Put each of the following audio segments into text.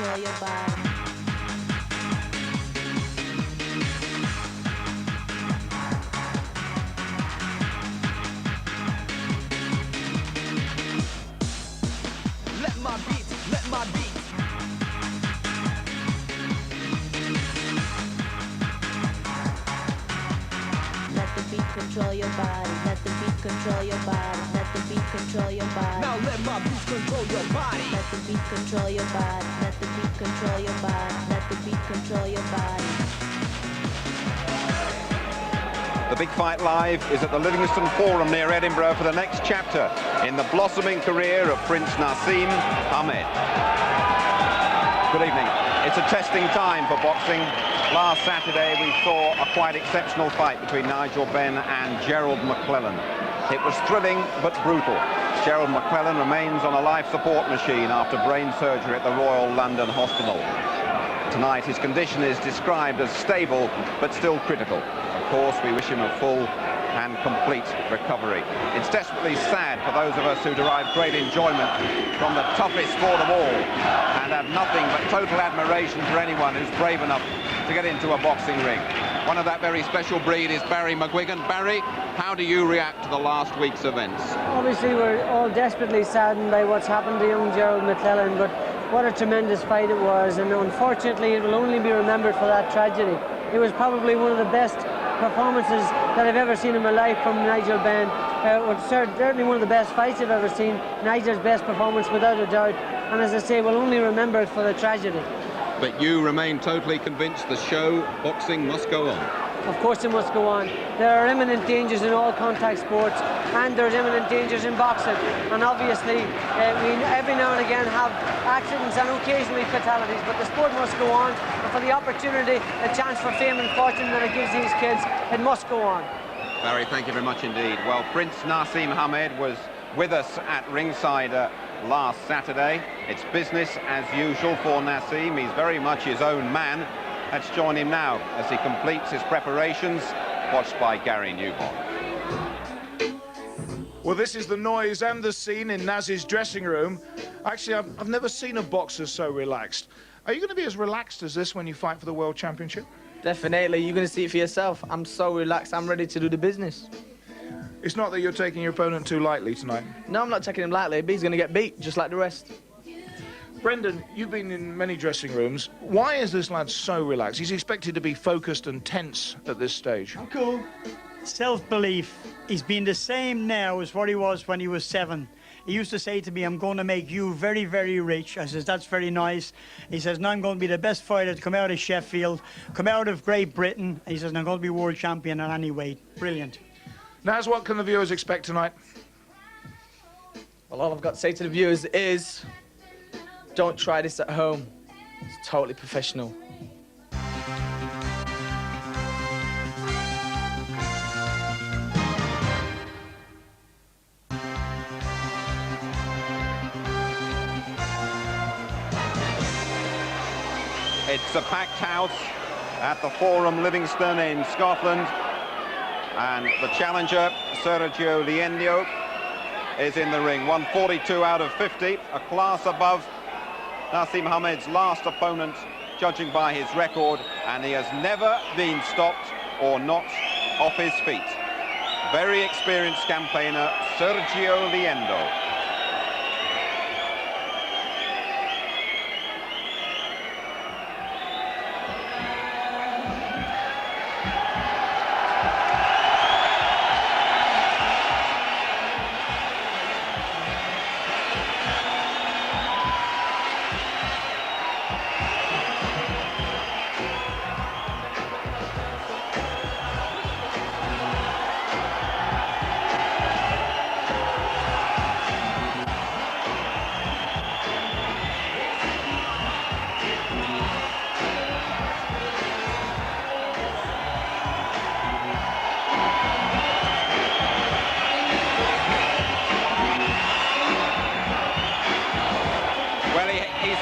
control your body. Let my beat, let my beat. Let the beat control your body. Let the beat control your body. Let the beat control your body. Now let my beat control your body. Let the beat control your body. Let the beat control your body. Let the beat control your body. The Big Fight Live is at the Livingston Forum near Edinburgh for the next chapter in the blossoming career of Prince Naseem Hamed. Good evening. It's a testing time for boxing. Last Saturday we saw a quite exceptional fight between Nigel Benn and Gerald McClellan. It was thrilling but brutal. Gerald McClellan remains on a life support machine after brain surgery at the Royal London Hospital. Tonight his condition is described as stable but still critical. Of course, we wish him a full and complete recovery. It's desperately sad for those of us who derive great enjoyment from the toughest sport of all and have nothing but total admiration for anyone who's brave enough to get into a boxing ring. One of that very special breed is Barry McGuigan. Barry, how do you react to the last week's events? Obviously, we're all desperately saddened by what's happened to young Gerald McClellan, but what a tremendous fight it was, and unfortunately it will only be remembered for that tragedy. It was probably one of the best performances that I've ever seen in my life from Nigel Benn. It was certainly one of the best fights I've ever seen. Nigel's best performance without a doubt, and as I say, we'll only remember it for the tragedy. But you remain totally convinced the show, boxing, must go on. Of course it must go on. There are imminent dangers in all contact sports, and there's imminent dangers in boxing. And obviously, we every now and again have accidents and occasionally fatalities, but the sport must go on. And for the opportunity, the chance for fame and fortune that it gives these kids, it must go on. Barry, thank you very much indeed. Well, Prince Naseem Hamed was with us at ringside last Saturday. It's business as usual for Naseem. He's very much his own man. Let's join him now as he completes his preparations, watched by Gary Newhall. Well, this is the noise and the scene in Naz's dressing room. Actually, I've never seen a boxer so relaxed. Are you going to be as relaxed as this when you fight for the World Championship? Definitely. You're going to see it for yourself. I'm so relaxed. I'm ready to do the business. It's not that you're taking your opponent too lightly tonight. No, I'm not taking him lightly, but he's going to get beat, just like the rest. Brendan, you've been in many dressing rooms. Why is this lad so relaxed? He's expected to be focused and tense at this stage. Cool. Self-belief. He's been the same now as what he was when he was 7. He used to say to me, I'm going to make you very, very rich. I says, that's very nice. He says, now I'm going to be the best fighter to come out of Sheffield, come out of Great Britain. He says, and I'm going to be world champion at any weight. Brilliant. Naz, what can the viewers expect tonight? Well, all I've got to say to the viewers is, don't try this at home. It's totally professional. It's a packed house at the Forum Livingston in Scotland. And the challenger, Sergio Liendo, is in the ring. 142 out of 50, a class above Naseem Hamed's last opponent, judging by his record, and he has never been stopped or knocked off his feet. Very experienced campaigner, Sergio Liendo.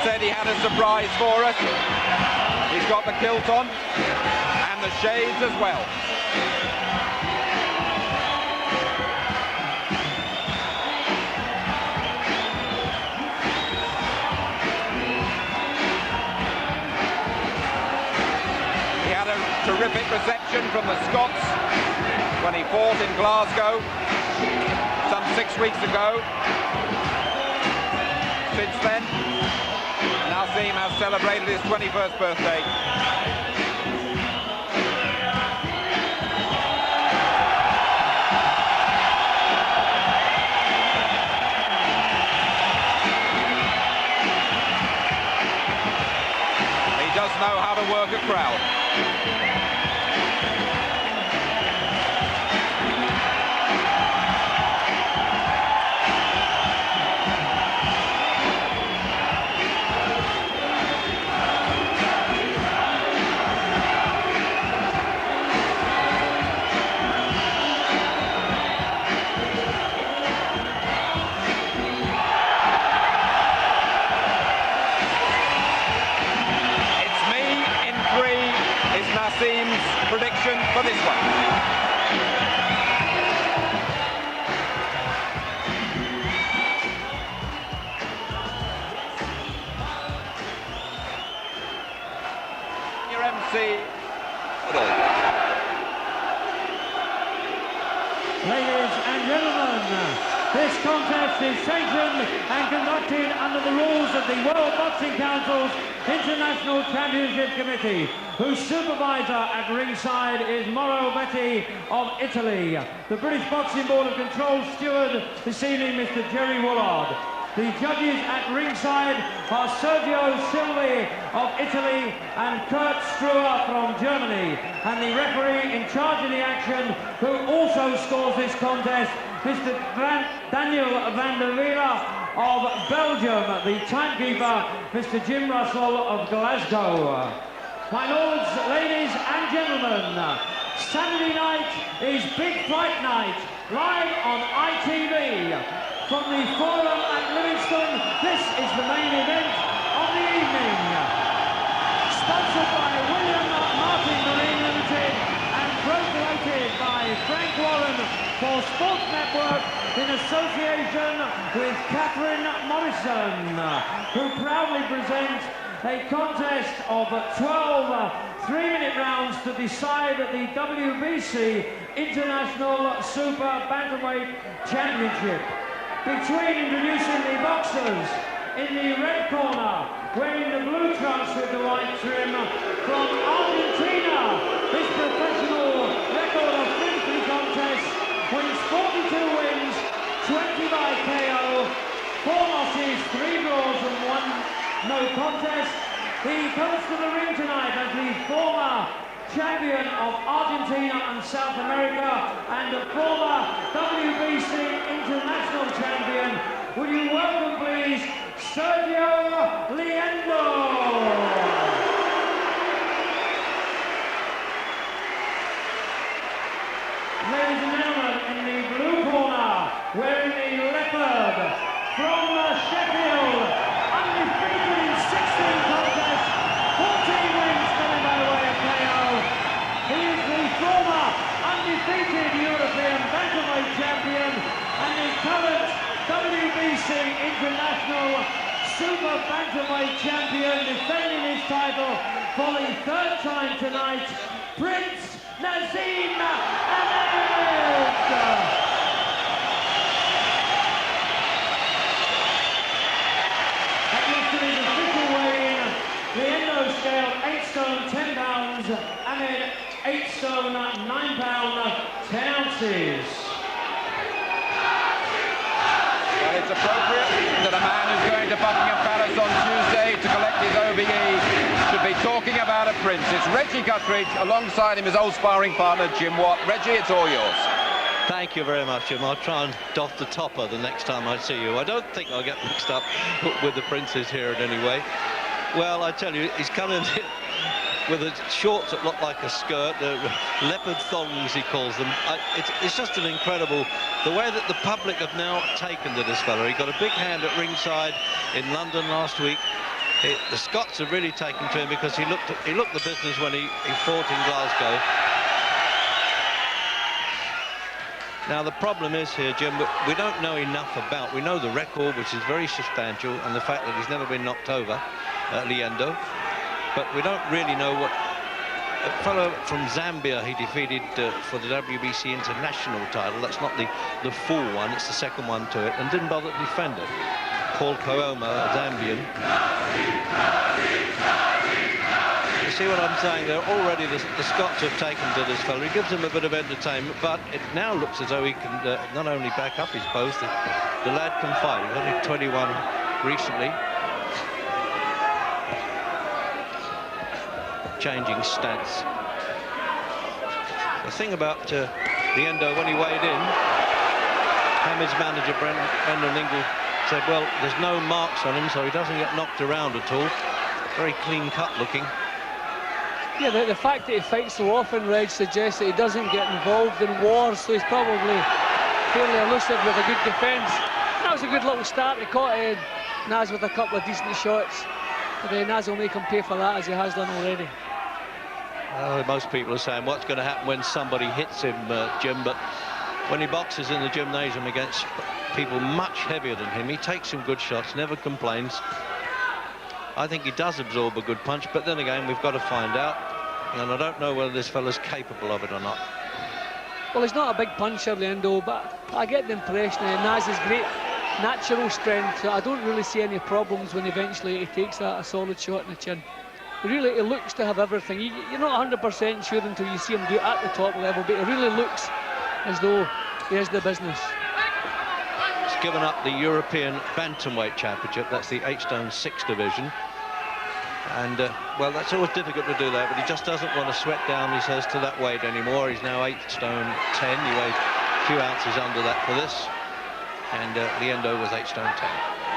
Said he had a surprise for us. He's got the kilt on and the shades as well. had a terrific reception from the Scots when he fought in Glasgow some 6 weeks ago. Since then, Naseem has celebrated his 21st birthday. He does know how to work a crowd. Naseem's prediction for this one. Your MC. Ladies and gentlemen, this contest is sanctioned and conducted under the rules of the World Boxing Council's International Championship Committee, whose supervisor at ringside is Mauro Betti of Italy. The British Boxing Board of Control steward this evening, Mr. Jerry Woolard. The judges at ringside are Sergio Silvi of Italy and Kurt Struer from Germany. And the referee in charge of the action, who also scores this contest, Mr. Daniel van der Wiele of Belgium. The timekeeper, Mr. Jim Russell of Glasgow. My lords, ladies and gentlemen, Saturday night is Big Fight Night, live on ITV. From the Forum at Livingston, this is the main event of the evening. Sponsored by William Martin Marine Limited and promoted by Frank Warren for Sports Network in association with Catherine Morrison, who proudly presents a contest of 12 3-minute rounds to decide the WBC International Super Bantamweight Championship. Between introducing the boxers in the red corner, wearing the blue trunks with the white trim, from Argentina, his professional record of 50 contests, wins 42 wins, 20 by KO, 4 losses, 3 draws and 1 no contest. He comes to the ring tonight as the former champion of Argentina and South America and a former WBC international champion. Will you welcome, please, Sergio Liendo. Ladies and gentlemen, in the blue corner, wearing the leopard from Sheffield, undefeated in 16 contests, 14 wins coming by way of KO. He is the former undefeated European bantamweight champion and the current WBC International Super Bantamweight champion, defending his title for the 3rd time tonight, Prince Naseem Ahmed. At yesterday's official weigh-in, Liendo scaled 8 stone 10 pounds, Ahmed 8 stone 9 pound 10 ounces. Well, it's appropriate that a man who's going to Buckingham Palace on Tuesday to collect his OBE should be talking about a prince. It's Reggie Guthridge, alongside him his old sparring partner Jim Watt. Reggie, it's all yours. Thank you very much, Jim. I'll try and doff the topper the next time I see you. I don't think I'll get mixed up with the princes here in any way. Well, I tell you, he's coming with the shorts that look like a skirt, the leopard thongs he calls them. It's just an incredible, the way that the public have now taken to this fella. He got a big hand at ringside in London last week. The Scots have really taken to him because he looked the business when he fought in Glasgow. Now the problem is here, Jim, we don't know enough about. We know the record, which is very substantial, and the fact that he's never been knocked over, Liendo. But we don't really know a fellow from Zambia he defeated for the WBC international title. That's not the full one, it's the second one to it, and didn't bother to defend it. Paul Kooma, a Zambian. You see what I'm saying? They're already, the Scots have taken to this fellow. He gives them a bit of entertainment, but it now looks as though he can not only back up his boast, the lad can fight. He's only 21 recently. Changing stance. The thing about Liendo, when he weighed in, Hamid's manager Brendan Ingle said, well, there's no marks on him, so he doesn't get knocked around at all. Very clean cut looking. Yeah, the fact that he fights so often, Reg, suggests that he doesn't get involved in wars, so he's probably fairly elusive with a good defence. That was a good little start. He caught Naz with a couple of decent shots, but Naz will make him pay for that, as he has done already. Most people are saying what's going to happen when somebody hits him, Jim, but when he boxes in the gymnasium against people much heavier than him, he takes some good shots, never complains. I think he does absorb a good punch, but then again, we've got to find out, and I don't know whether this fella's capable of it or not. Well, he's not a big puncher, Liendo, but I get the impression that Naz has great natural strength, so I don't really see any problems when eventually he takes a solid shot in the chin. Really, he looks to have everything. You're not 100% sure until you see him do it at the top level, but he really looks as though he has the business. He's given up the European Bantamweight Championship. That's the 8-stone 6 division. And, well, that's always difficult to do that, but he just doesn't want to sweat down, he says, to that weight anymore. He's now 8-stone 10. He weighs a few ounces under that for this. And Liendo was 8-stone 10.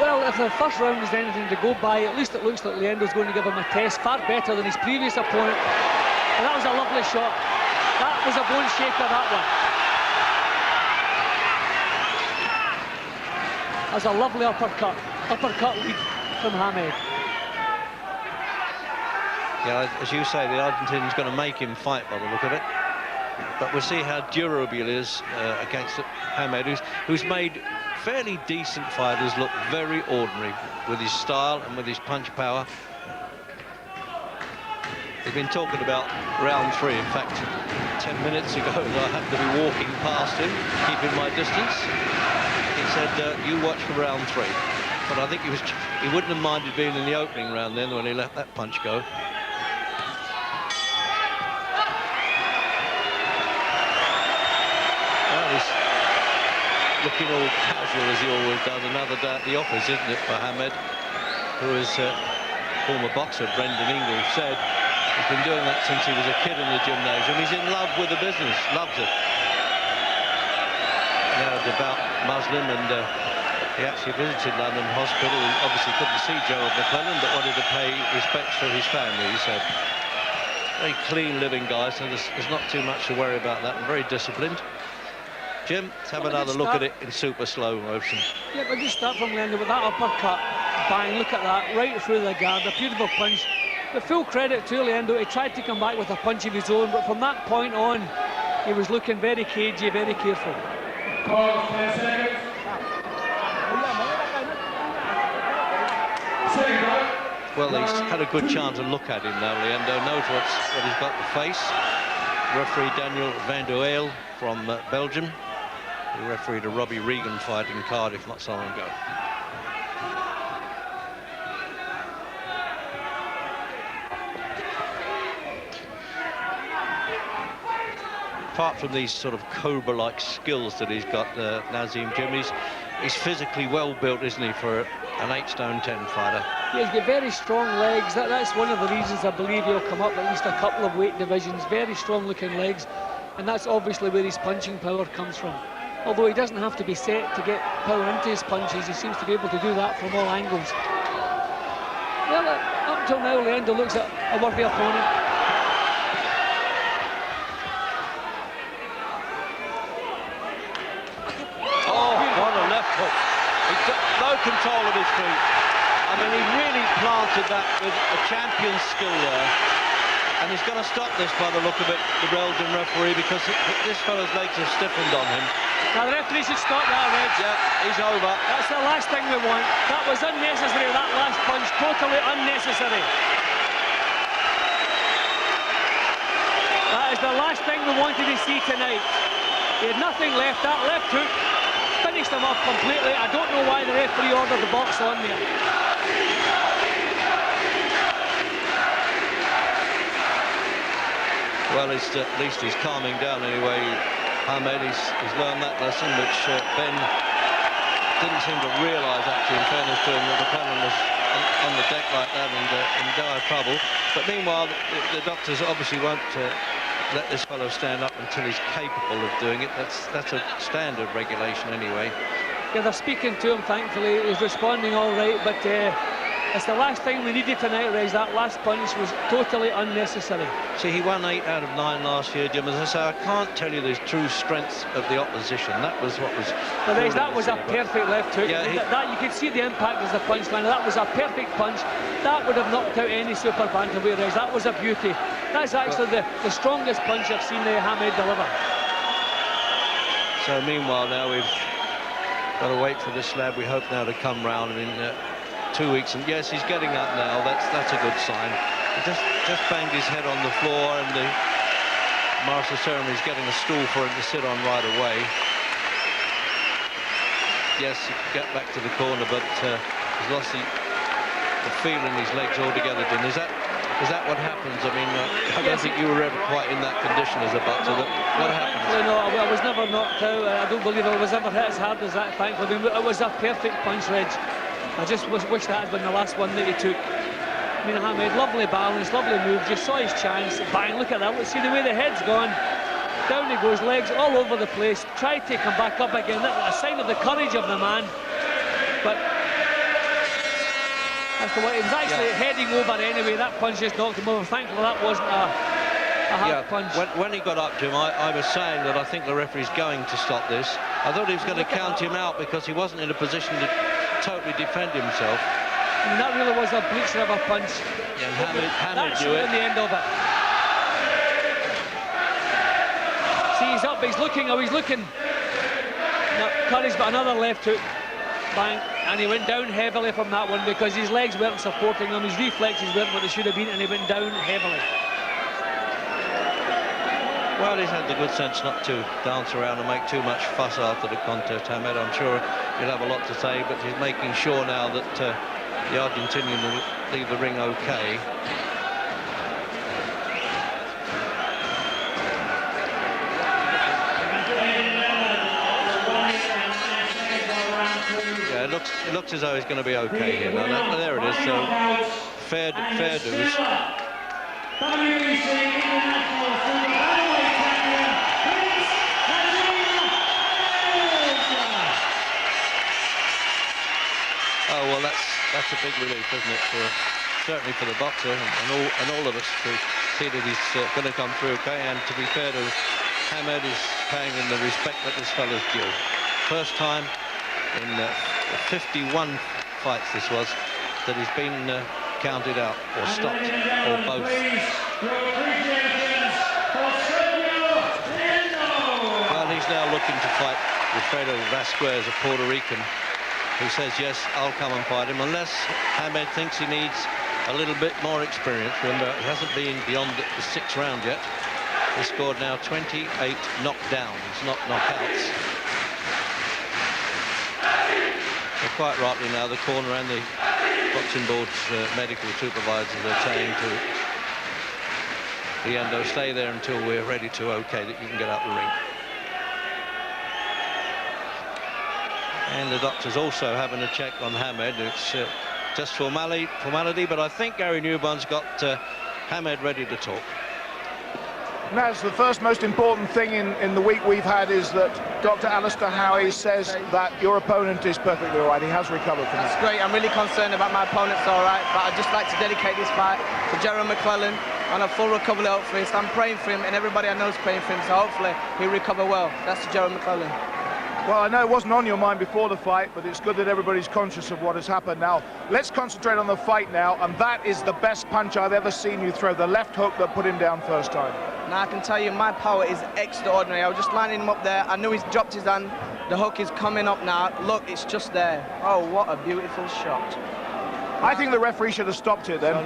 Well, if the first round is anything to go by, at least it looks like Liendo's going to give him a test far better than his previous opponent. And that was a lovely shot. That was a bone shaker, that one. That was a lovely uppercut lead from Hamed. Yeah, as you say, the Argentinian's going to make him fight by the look of it. But we'll see how durable he is against Hamed, who's made fairly decent fighters look very ordinary with his style and with his punch power. They've been talking about round 3. In fact, 10 minutes ago, I happened to be walking past him, keeping my distance. He said, you watch for round 3. But I think he wouldn't have minded being in the opening round then when he let that punch go. Looking all casual as he always does. Another day at the office, isn't it, for Hamed, who is former boxer Brendan Ingle said he's been doing that since he was a kid in the gymnasium. He's in love with the business, loves it. Now, devout Muslim, and he actually visited London Hospital. He obviously couldn't see Gerald McClellan, but wanted to pay respects to his family, he said. Very clean living guy, so there's not too much to worry about that, and very disciplined. Jim, let's have another look at it in super slow motion. Yeah, but just start from Liendo with that uppercut. Bang, look at that, right through the guard, a beautiful punch. But full credit to Liendo, he tried to come back with a punch of his own, but from that point on, he was looking very cagey, very careful. 10 seconds. Well, he's had a good chance to look at him now. Liendo knows what he's got to face. Referee Daniel van der Eyl from Belgium, who refereed a Robbie Regan fight in Cardiff not so long ago. Apart from these sort of Cobra-like skills that he's got, Naseem, Jim, he's physically well built, isn't he, for an 8-stone 10 fighter? Yeah, he's got very strong legs. That's one of the reasons I believe he'll come up at least a couple of weight divisions. Very strong looking legs, and that's obviously where his punching power comes from. Although he doesn't have to be set to get power into his punches, he seems to be able to do that from all angles. Well, up until now, Liendo looks at a worthy opponent. No control of his feet. I mean, he really planted that with a champion's skill there. And he's going to stop this by the look of it, the Belgian referee, because this fellow's legs have stiffened on him. Now the referee should stop that, Reg. Yeah, he's over. That's the last thing we want. That was unnecessary, that last punch. Totally unnecessary. the last thing we wanted to see tonight. He had nothing left. That left hook finished him off completely. I don't know why the referee ordered the box on there. Well, at least he's calming down anyway. Ahmed, he's learned that lesson, which Ben didn't seem to realise, actually, in fairness to him, that McClellan was on the deck like that and in dire trouble. But meanwhile, the doctors obviously won't let this fellow stand up until he's capable of doing it. That's a standard regulation anyway. Yeah, they're speaking to him, thankfully. He's responding all right, but it's the last thing we needed tonight, Rez. That last punch was totally unnecessary. See, he won 8 out of 9 last year, Jim. As I say, I can't tell you the true strength of the opposition. That was what was... But Rez, that was a perfect left hook. Yeah, that you could see the impact as the punchline. That was a perfect punch. That would have knocked out any super bantamweight, Rez. That was a beauty. That's actually the strongest punch I've seen Hamed deliver. So meanwhile, now we've got to wait for this slab, we hope, now to come round in 2 weeks. And yes, he's getting up now. That's a good sign. He just banged his head on the floor, and the master of ceremony is getting a stool for him to sit on right away. Yes, he can get back to the corner, but he's lost the feel in his legs altogether. Jim, is that what happens? I mean, I don't think you were ever quite in that condition as a boxer. What happened? No, I was never knocked out. I don't believe I was ever hit as hard as that, thankfully. It was a perfect punch, Reg. I just wish that had been the last one that he took. I mean, Hamed, lovely balance, lovely move, just saw his chance, bang, look at that, let's see the way the head's gone. Down he goes, legs all over the place, tried to come back up again. That's a sign of the courage of the man. But that's the way, he was actually heading over anyway. That punch just knocked him over. Thankfully that wasn't a hard punch. When he got up, Jim, I was saying that I think the referee's going to stop this. I thought he was going to count him out because he wasn't in a position to totally defend himself. And that really was a bleacher of a punch. Yeah, Hamed knew it. In the end of it. See, he's up, he's looking. No, Curry's got another left hook. Bang. And he went down heavily from that one because his legs weren't supporting him. His reflexes weren't what they should have been, and he went down heavily. Well, he's had the good sense not to dance around and make too much fuss after the contest, Hamed. I'm sure he'll have a lot to say, but he's making sure now that the Argentinian will leave the ring okay. Yeah, it looks as though he's going to be okay here. Now, there it is. So fair dues. Oh, well, that's a big relief, isn't it? Certainly for the boxer and all of us to see that he's going to come through okay. And to be fair to Hamed, is paying him the respect that this fellow's due. First time in 51 fights this was that he's been counted out or stopped or both. Well, he's now looking to fight Wilfredo Vasquez, a Puerto Rican, who says, yes, I'll come and fight him, unless Hamed thinks he needs a little bit more experience. Remember, he hasn't been beyond the 6th round yet. He scored now 28 knockdowns, not knockouts. So quite rightly now, the corner and the boxing board's medical supervisors are saying to Liendo, stay there until we're ready to okay that you can get out the ring. And the doctor's also having a check on Hamed. It's just formality, but I think Gary Newburn's got Hamed ready to talk. Naz, the first most important thing in the week we've had is that Dr. Alistair Howie says that your opponent is perfectly all right. He has recovered from That's it. great. I'm really concerned about my opponent's all right, but I'd just like to dedicate this fight to Gerald McClellan on a full recovery, hopefully. So I'm praying for him, and everybody I know is praying for him, so hopefully he'll recover well. That's to Gerald McClellan. Well, I know it wasn't on your mind before the fight, but it's good that everybody's conscious of what has happened. Now, let's concentrate on the fight now, and that is the best punch I've ever seen you throw, the left hook that put him down first time. Now, I can tell you, my power is extraordinary. I was just lining him up there. I knew he's dropped his hand. The hook is coming up now. Look, it's just there. Oh, what a beautiful shot. I think the referee should have stopped it then.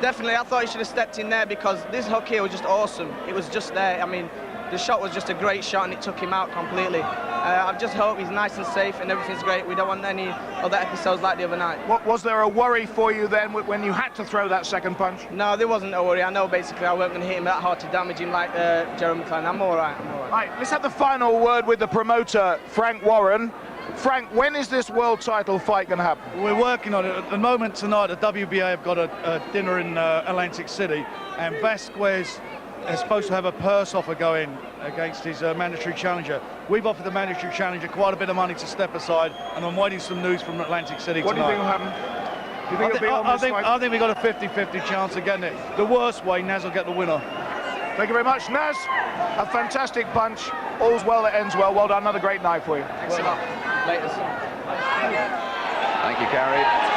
Definitely, I thought he should have stepped in there because this hook here was just awesome. It was just there. I mean, the shot was just a great shot and it took him out completely. I just hope he's nice and safe and everything's great. We don't want any other episodes like the other night. Was there a worry for you then when you had to throw that second punch? No, there wasn't a worry. I know basically I weren't going to hit him that hard to damage him like Jerome McClellan. I'm all right. Right, let's have the final word with the promoter, Frank Warren. Frank, when is this world title fight going to happen? We're working on it. At the moment tonight, the WBA have got a dinner in Atlantic City, and Vasquez is supposed to have a purse offer going against his mandatory challenger. We've offered the mandatory challenger quite a bit of money to step aside, and I'm waiting some news from Atlantic City tonight. What do you think will happen? Do you think it'll be on this fight? I think we've got a 50-50 chance of getting it. The worst way, Naz will get the winner. Thank you very much, Naz. A fantastic punch. All's well that ends well. Well done. Another great night for you. Thanks a lot. Later. Thank you, Gary.